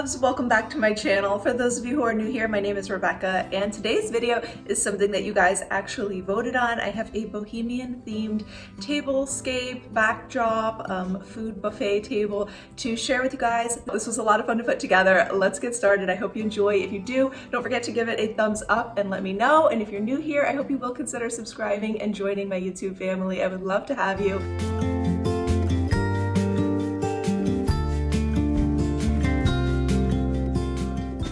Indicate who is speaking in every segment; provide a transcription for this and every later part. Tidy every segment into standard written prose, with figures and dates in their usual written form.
Speaker 1: loves, welcome back to my channel. For those of you who are new here, my name is Rebecca, and today's video is something that you guys actually voted on. I have a Bohemian themed tablescape backdrop food buffet table to share with you guys. This was a lot of fun to put together. Let's get started. I hope you enjoy. If you do, don't forget to give it a thumbs up and let me know. And if you're new here, I hope you will consider subscribing and joining my YouTube family. I would love to have you.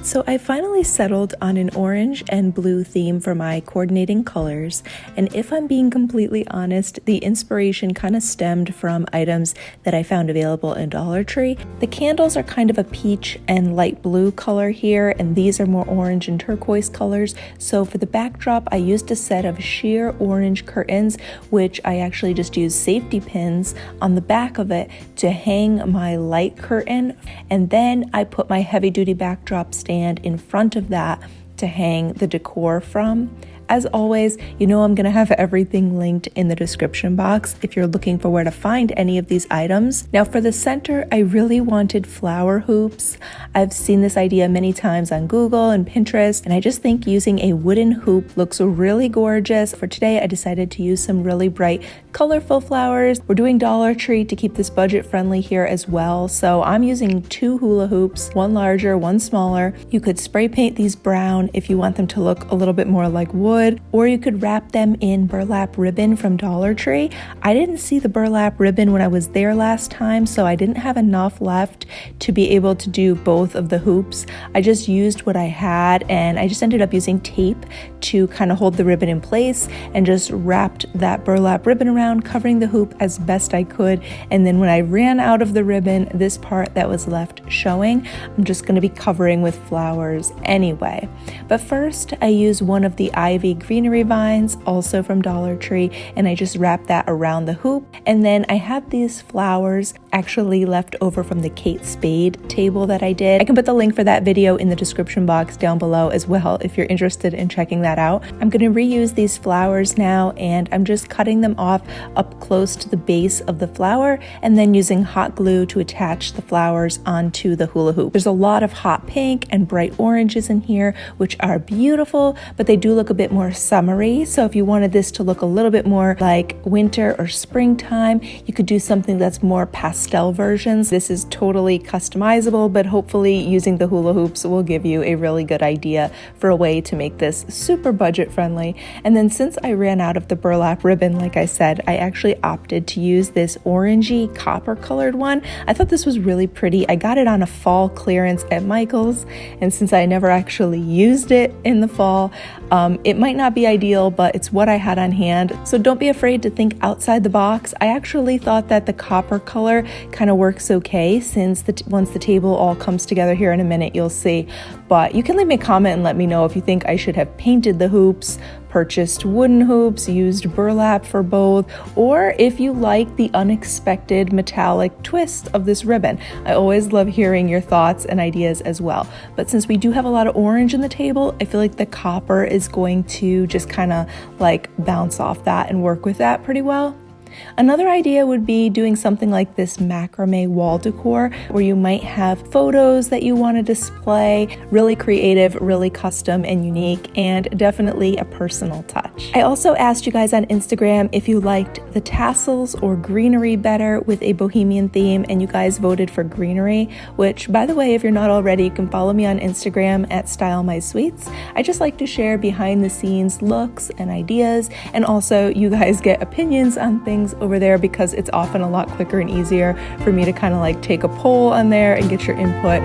Speaker 1: So I finally settled on an orange and blue theme for my coordinating colors, and if I'm being completely honest, the inspiration kind of stemmed from items that I found available in Dollar Tree. The candles are kind of a peach and light blue color here, and these are more orange and turquoise colors. So for the backdrop, I used a set of sheer orange curtains, which I actually just used safety pins on the back of it to hang my light curtain, and then I put my heavy-duty backdrop stand in front of that to hang the decor from. As always, you know I'm gonna have everything linked in the description box if you're looking for where to find any of these items. Now for the center, I really wanted flower hoops. I've seen this idea many times on Google and Pinterest, and I just think using a wooden hoop looks really gorgeous. For today, I decided to use some really bright, colorful flowers. We're doing Dollar Tree to keep this budget friendly here as well. So I'm using 2 hula hoops, one larger, one smaller. You could spray paint these brown if you want them to look a little bit more like wood, or you could wrap them in burlap ribbon from Dollar Tree. I didn't see the burlap ribbon when I was there last time, so I didn't have enough left to be able to do both of the hoops. I just used what I had, and I just ended up using tape to kind of hold the ribbon in place and just wrapped that burlap ribbon around, covering the hoop as best I could. And then when I ran out of the ribbon, this part that was left showing, I'm just going to be covering with flowers anyway. But first, I use one of the ivy greenery vines, also from Dollar Tree, and I just wrapped that around the hoop. And then I have these flowers actually left over from the Kate Spade table that I did. I can put the link for that video in the description box down below as well if you're interested in checking that out. I'm going to reuse these flowers now, and I'm just cutting them off up close to the base of the flower and then using hot glue to attach the flowers onto the hula hoop. There's a lot of hot pink and bright oranges in here, which are beautiful, but they do look a bit more summery. So if you wanted this to look a little bit more like winter or springtime, you could do something that's more pastel versions. This is totally customizable, but hopefully using the hula hoops will give you a really good idea for a way to make this super budget friendly. And then since I ran out of the burlap ribbon, like I said, I actually opted to use this orangey copper colored one. I thought this was really pretty. I got it on a fall clearance at Michael's, and since I never actually used it in the fall, it might not be ideal, but it's what I had on hand. So don't be afraid to think outside the box. I actually thought that the copper color kind of works okay, since once the table all comes together here in a minute, you'll see. But you can leave me a comment and let me know if you think I should have painted the hoops, purchased wooden hoops, used burlap for both, or if you like the unexpected metallic twist of this ribbon. I always love hearing your thoughts and ideas as well. But since we do have a lot of orange in the table, I feel like the copper is going to just kind of like bounce off that and work with that pretty well. Another idea would be doing something like this macrame wall decor, where you might have photos that you want to display. Really creative, really custom and unique, and definitely a personal touch. I also asked you guys on Instagram if you liked the tassels or greenery better with a bohemian theme, and you guys voted for greenery, which, by the way, if you're not already, you can follow me on Instagram at @StyleMySweets. I just like to share behind the scenes looks and ideas, and also you guys get opinions on things over there because it's often a lot quicker and easier for me to kind of like take a poll on there and get your input.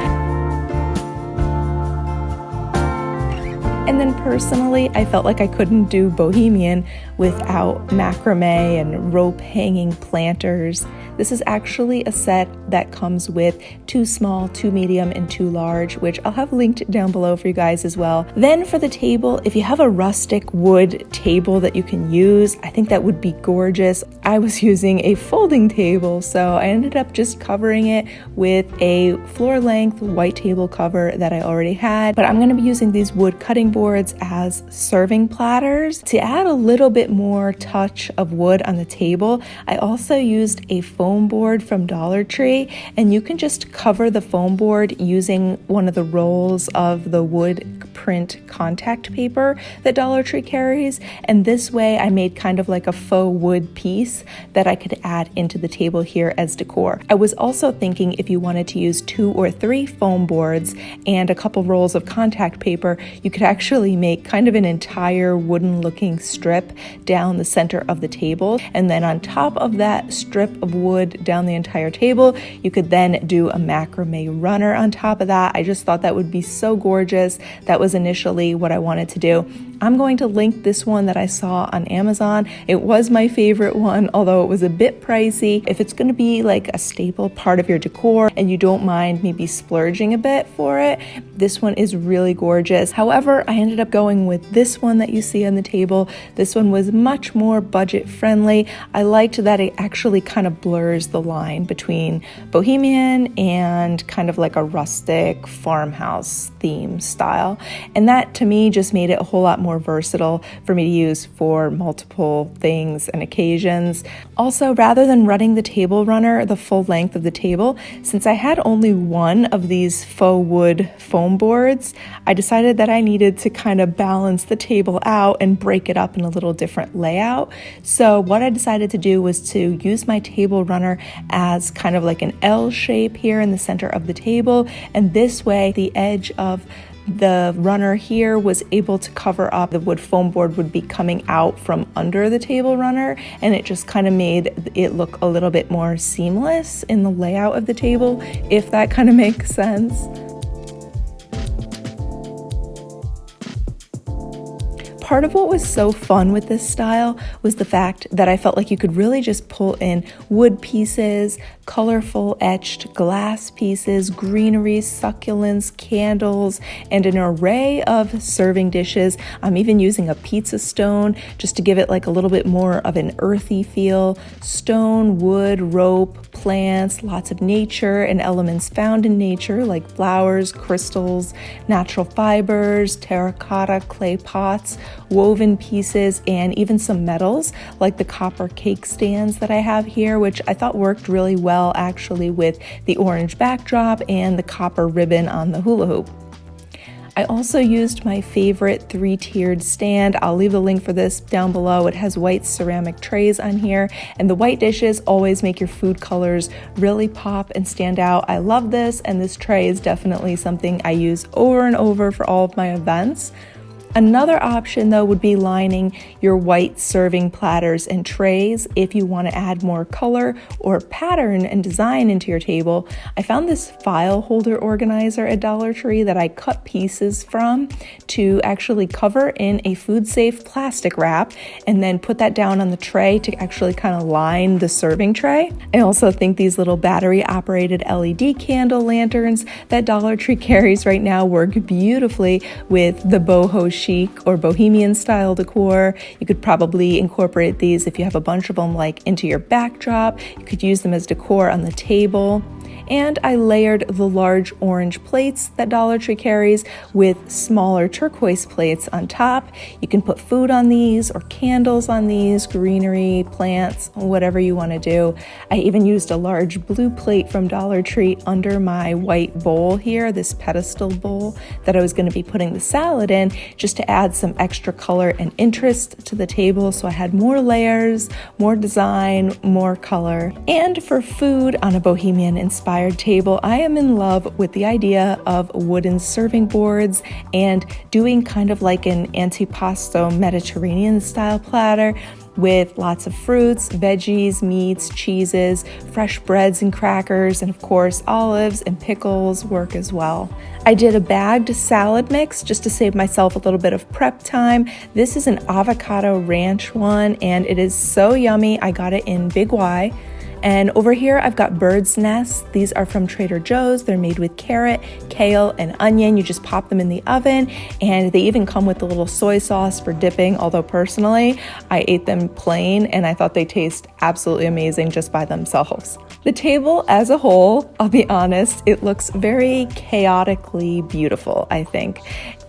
Speaker 1: And then personally, I felt like I couldn't do bohemian without macrame and rope hanging planters. This is actually a set that comes with 2 small, 2 medium, and 2 large, which I'll have linked down below for you guys as well. Then for the table, if you have a rustic wood table that you can use, I think that would be gorgeous. I was using a folding table, so I ended up just covering it with a floor-length white table cover that I already had. But I'm going to be using these wood cutting boards as serving platters to add a little bit bit more touch of wood on the table, I also used a foam board from Dollar Tree, and you can just cover the foam board using one of the rolls of the wood print contact paper that Dollar Tree carries, and this way I made kind of like a faux wood piece that I could add into the table here as decor. I was also thinking if you wanted to use 2 or 3 foam boards and a couple rolls of contact paper, you could actually make kind of an entire wooden looking strip down the center of the table, and then on top of that strip of wood down the entire table, you could then do a macrame runner on top of that. I just thought that would be so gorgeous. That was initially what I wanted to do. I'm going to link this one that I saw on Amazon. It was my favorite one, although it was a bit pricey. If it's going to be like a staple part of your decor and you don't mind maybe splurging a bit for it, this one is really gorgeous. However, I ended up going with this one that you see on the table. This one was much more budget friendly. I liked that it actually kind of blurs the line between Bohemian and kind of like a rustic farmhouse theme style. And that to me just made it a whole lot more versatile for me to use for multiple things and occasions. Also, rather than running the table runner the full length of the table, since I had only one of these faux wood foam boards, I decided that I needed to kind of balance the table out and break it up in a little different layout. So what I decided to do was to use my table runner as kind of like an L shape here in the center of the table, and this way the edge of the runner here was able to cover up. The wood foam board would be coming out from under the table runner, and it just kind of made it look a little bit more seamless in the layout of the table, if that kind of makes sense. Part of what was so fun with this style was the fact that I felt like you could really just pull in wood pieces, colorful etched glass pieces, greenery, succulents, candles, and an array of serving dishes. I'm even using a pizza stone just to give it like a little bit more of an earthy feel. Stone, wood, rope, plants, lots of nature and elements found in nature like flowers, crystals, natural fibers, terracotta, clay pots, woven pieces, and even some metals like the copper cake stands that I have here, which I thought worked really well actually with the orange backdrop and the copper ribbon on the hula hoop. I also used my favorite 3-tiered stand. I'll leave a link for this down below. It has white ceramic trays on here, and the white dishes always make your food colors really pop and stand out. I love this, and this tray is definitely something I use over and over for all of my events. Another option though would be lining your white serving platters and trays if you want to add more color or pattern and design into your table. I found this file holder organizer at Dollar Tree that I cut pieces from to actually cover in a food safe plastic wrap and then put that down on the tray to actually kind of line the serving tray. I also think these little battery operated LED candle lanterns that Dollar Tree carries right now work beautifully with the Boho Chic or Bohemian style decor. You could probably incorporate these if you have a bunch of them like into your backdrop. You could use them as decor on the table. And I layered the large orange plates that Dollar Tree carries with smaller turquoise plates on top. You can put food on these or candles on these, greenery, plants, whatever you want to do. I even used a large blue plate from Dollar Tree under my white bowl here, this pedestal bowl that I was going to be putting the salad in, just to add some extra color and interest to the table. So I had more layers, more design, more color. And for food on a Bohemian inspired table, I am in love with the idea of wooden serving boards and doing kind of like an antipasto Mediterranean style platter with lots of fruits, veggies, meats, cheeses, fresh breads and crackers, and of course olives and pickles work as well. I did a bagged salad mix just to save myself a little bit of prep time. This is an avocado ranch one and it is so yummy. I got it in Big Y. And over here, I've got bird's nests. These are from Trader Joe's. They're made with carrot, kale, and onion. You just pop them in the oven, and they even come with a little soy sauce for dipping, although personally, I ate them plain, and I thought they taste absolutely amazing just by themselves. The table as a whole, I'll be honest, it looks very chaotically beautiful, I think.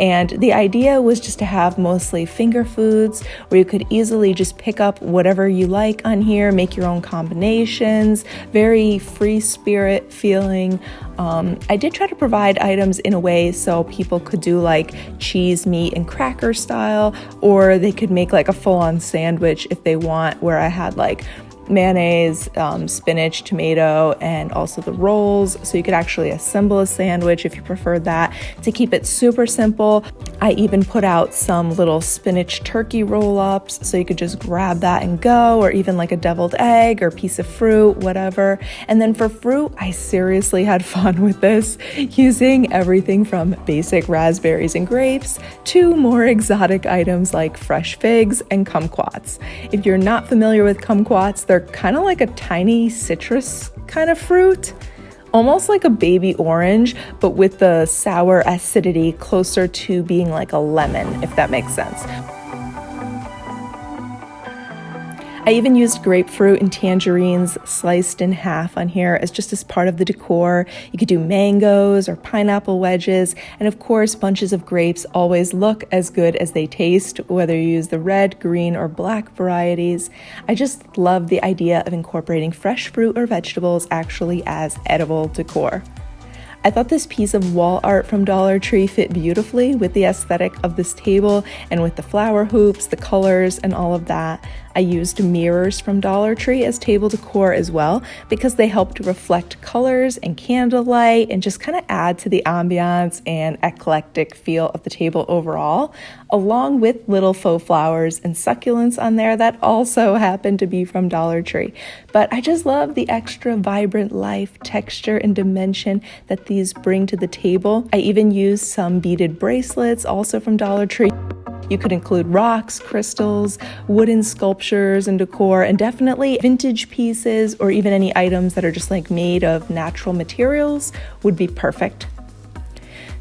Speaker 1: And the idea was just to have mostly finger foods where you could easily just pick up whatever you like on here, make your own combinations, very free spirit feeling. I did try to provide items in a way so people could do like cheese, meat, and cracker style, or they could make like a full-on sandwich if they want, where I had like mayonnaise, spinach, tomato, and also the rolls, so you could actually assemble a sandwich if you preferred that. To keep it super simple, I even put out some little spinach turkey roll-ups, so you could just grab that and go, or even like a deviled egg or piece of fruit, whatever. And then for fruit, I seriously had fun with this, using everything from basic raspberries and grapes to more exotic items like fresh figs and kumquats. If you're not familiar with kumquats, they're kind of like a tiny citrus kind of fruit, almost like a baby orange, but with the sour acidity closer to being like a lemon, if that makes sense. I even used grapefruit and tangerines sliced in half on here as part of the decor. You could do mangoes or pineapple wedges, and of course bunches of grapes always look as good as they taste, whether you use the red, green, or black varieties. I just love the idea of incorporating fresh fruit or vegetables actually as edible decor. I thought this piece of wall art from Dollar Tree fit beautifully with the aesthetic of this table and with the flower hoops, the colors, and all of that. I used mirrors from Dollar Tree as table decor as well because they help to reflect colors and candlelight and just kind of add to the ambiance and eclectic feel of the table overall, along with little faux flowers and succulents on there that also happen to be from Dollar Tree. But I just love the extra vibrant life, texture, and dimension that these bring to the table. I even used some beaded bracelets also from Dollar Tree. You could include rocks, crystals, wooden sculptures and decor, and definitely vintage pieces or even any items that are just like made of natural materials would be perfect.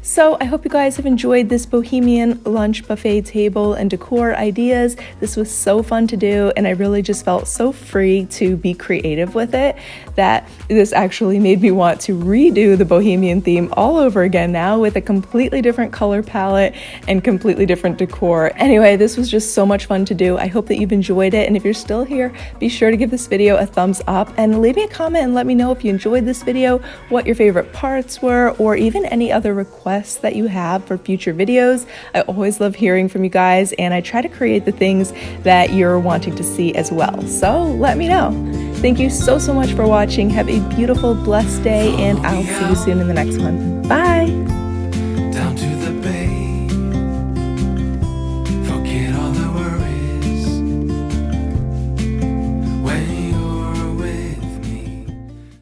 Speaker 1: So I hope you guys have enjoyed this Bohemian lunch buffet table and decor ideas. This was so fun to do, and I really just felt so free to be creative with it that this actually made me want to redo the Bohemian theme all over again now with a completely different color palette and completely different decor. Anyway, this was just so much fun to do. I hope that you've enjoyed it, and if you're still here, be sure to give this video a thumbs up and leave me a comment and let me know if you enjoyed this video, what your favorite parts were, or even any other requests that you have for future videos. I always love hearing from you guys, and I try to create the things that you're wanting to see as well. So let me know. Thank you so much for watching. Have a beautiful, blessed day, and I'll see you soon in the next one. Bye!